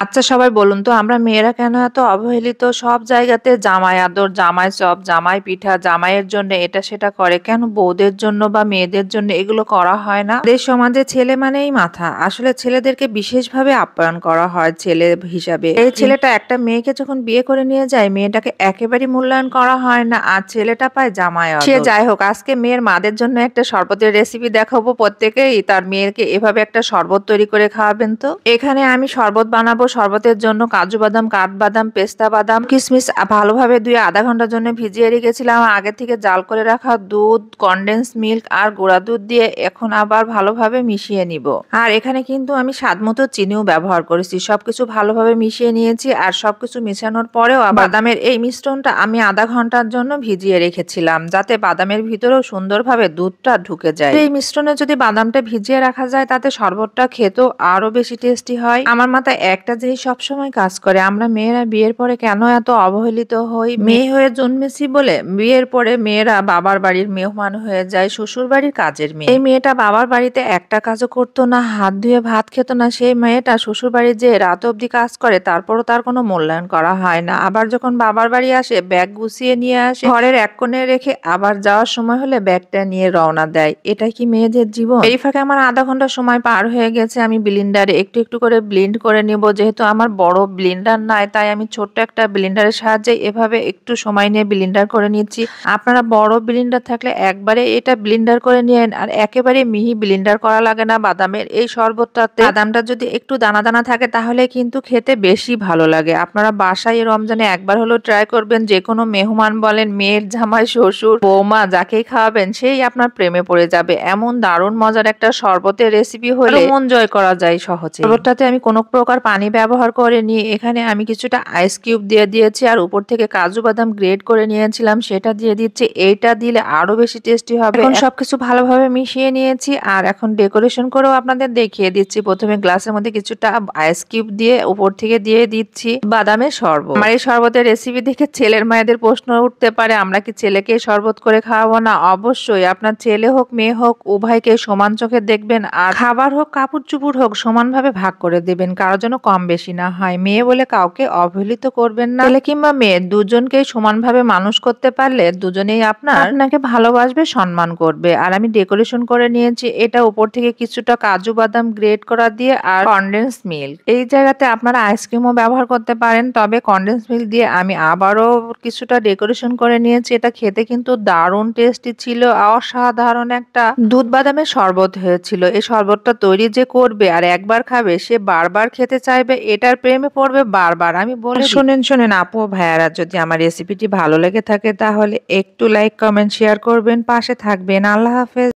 আচ্ছা সবাই বলুন তো আমরা মেয়েরা কেন এত অবহেলিত? সব জায়গাতে জামাই আদর, জামাই চপ, জামাই পিঠা, জামাইয়ের জন্য এটা সেটা করে। কেন বউদের জন্য বা মেয়েদের জন্য এগুলো করা হয় না? আমাদের সমাজে ছেলে মানেই মাথা। আসলে ছেলেদেরকে বিশেষভাবে আপ্যায়ন করা হয় ছেলে হিসাবে। এই ছেলেটা একটা মেয়েকে যখন বিয়ে করে নিয়ে যায়, মেয়েটাকে একেবারেই মূল্যায়ন করা হয় না। আর ছেলেটা পায় জামাই আদর। সে যাই হোক, আজকে মেয়ের মাদের জন্য একটা শরবতের রেসিপি দেখাবো প্রত্যেকেই। তার মেয়েকে এভাবে একটা শরবত তৈরি করে খাওয়াবেন তো। এখানে আমি শরবত বানাবো। শরবতের জন্য কাজু বাদাম, কাঠবাদাম, পেস্তা বাদাম, কিশমিশ ভালোভাবে ধুয়ে আধা ঘন্টার জন্য ভিজিয়ে রেখেছিলাম। আগে থেকে জাল করে রাখা দুধ, কনডেন্স মিল্ক আর গুঁড়া দুধ দিয়ে এখন আবার ভালোভাবে মিশিয়ে নিব। আর এখানে কিন্তু আমি স্বাদমতো চিনিও ব্যবহার করেছি। সবকিছু ভালোভাবে মিশিয়ে নিয়েছি। আর সবকিছু মেশানোর পরেও বাদামের এই মিশ্রণটা আমি আধা ঘন্টার জন্য ভিজিয়ে রেখেছিলাম, যাতে বাদামের ভিতরেও সুন্দরভাবে দুধটা ঢুকে যায়। এই মিশ্রণে যদি বাদামটা ভিজিয়ে রাখা যায়, তাতে শরবতটা খেতেও আরো বেশি টেস্টি হয়। আমার মাথায় একটা জিনিস সবসময় কাজ করে, আমরা মেয়েরা বিয়ের পরে কেন এত অবহেলিত হই? মেয়ে হয়ে জন্মেছি বলে বিয়ের পরে মেয়েরা বাবার বাড়ির মেহমান হয়ে যায়, শ্বশুর বাড়ির কাজের মেয়ে। এই মেয়েটা বাবার বাড়িতে একটা কাজও করতো না, হাত ধুয়ে ভাত খেত না। সেই মেয়েটা শ্বশুর বাড়ি যে রাত অব্দি কাজ করে, তারপরও তার কোনো মূল্যায়ন করা হয় না। আবার যখন বাবার বাড়ি আসে, ব্যাগ গুছিয়ে নিয়ে আসে, ঘরের এক কোণে রেখে আবার যাওয়ার সময় হলে ব্যাগটা নিয়ে রওনা দেয়। এটা কি মেয়েদের জীবন? এই ফাঁকে আমার আধা ঘন্টা সময় পার হয়ে গেছে। আমি ব্লেন্ডারে একটু একটু করে ব্লেন্ড করে নিব। যেহেতু আমার বড় ব্লেন্ডার নাই, তাই আমি ছোট্ট একটা ব্লেন্ডারের সাহায্যে এভাবে একটু সময় নিয়ে ব্লেন্ডার করে নিচ্ছি। আপনারা বড় ব্লেন্ডার থাকলে একবারে এটা ব্লেন্ডার করে নিয়েন। আর একেবারে মিহি ব্লেন্ডার করা লাগে না বাদামের এই শরবতটাতে। বাদামটা যদি একটু দানা দানা থাকে তাহলে কিন্তু খেতে বেশি ভালো লাগে। আপনারা বাসায় রমজানে একবার হলেও ট্রাই করবেন। যে কোনো মেহমান বলেন, মেয়ের জামাই, শ্বশুর, বৌমা, যাকেই খাওয়াবেন সেই আপনার প্রেমে পড়ে যাবে। এমন দারুণ মজার একটা শরবতের রেসিপি হলে মন জয় করা যায় সহজে। শরবতটাতে আমি কোনো প্রকার পানি ব্যবহার করিনি। এখানে আমি কিছুটা আইস কিউব দিয়ে দিয়েছি, আর উপর থেকে কাজু বাদাম গ্রেট করে নিয়েছিলাম সেটা দিয়ে দিচ্ছি। এইটা দিলে আরো বেশি টেস্টি হবে। এখন সবকিছু ভালোভাবে মিশিয়ে নিয়েছি, আর এখন ডেকোরেশন করেও আপনাদের দেখিয়ে দিচ্ছি। প্রথমে গ্লাসের মধ্যে কিছুটা আইস কিউব দিয়ে উপর থেকে দিয়ে দিচ্ছি বাদামের শরবত। আমার এই শরবতের রেসিপি দেখে ছেলের মায়েদের প্রশ্ন উঠতে পারে, আমরা কি ছেলেকে শরবত করে খাওয়াবো না? অবশ্যই, আপনার ছেলে হোক মেয়ে হোক উভয়কে সমান চোখে দেখবেন, আর খাবার হোক কাপড় চুপড় হোক সমানভাবে ভাগ করে দেবেন, কারোর জন্য কম বেশি না হয়। মেয়ে বলে কাউকে অবহেলিত করবেন না। ছেলে কিংবা মেয়ে দুজনকেই সমানভাবে মানুষ করতে পারলে দুজনেই আপনাকে ভালোবাসবে, সম্মান করবে। আর আমি ডেকোরেশন করে নিয়েছি এটা উপর থেকে কিছুটা কাজু বাদাম গ্রেট করা দিয়ে, আর কনডেন্স মিল্ক। এই জায়গাতে আপনারা আইসক্রিমও ব্যবহার করতে পারেন, তবে কনডেন্স মিল্ক দিয়ে আমি আবারও কিছুটা ডেকোরেশন করে নিয়েছি। এটা খেতে কিন্তু দারুণ টেস্টি ছিল, অসাধারণ একটা দুধ বাদামের শরবত হয়েছিল। এই শরবতটা তৈরি যে করবে আর একবার খাবে সে বারবার খেতে চাইবে, এটার প্রেমে পড়বে বারবার। আমি বলে শোনেন শোনেন আপু ভাইয়ারা, যদি আমার রেসিপিটি ভালো লেগে থাকে তাহলে একটু লাইক, কমেন্ট, শেয়ার করবেন, পাশে থাকবেন। আল্লাহ হাফেজ।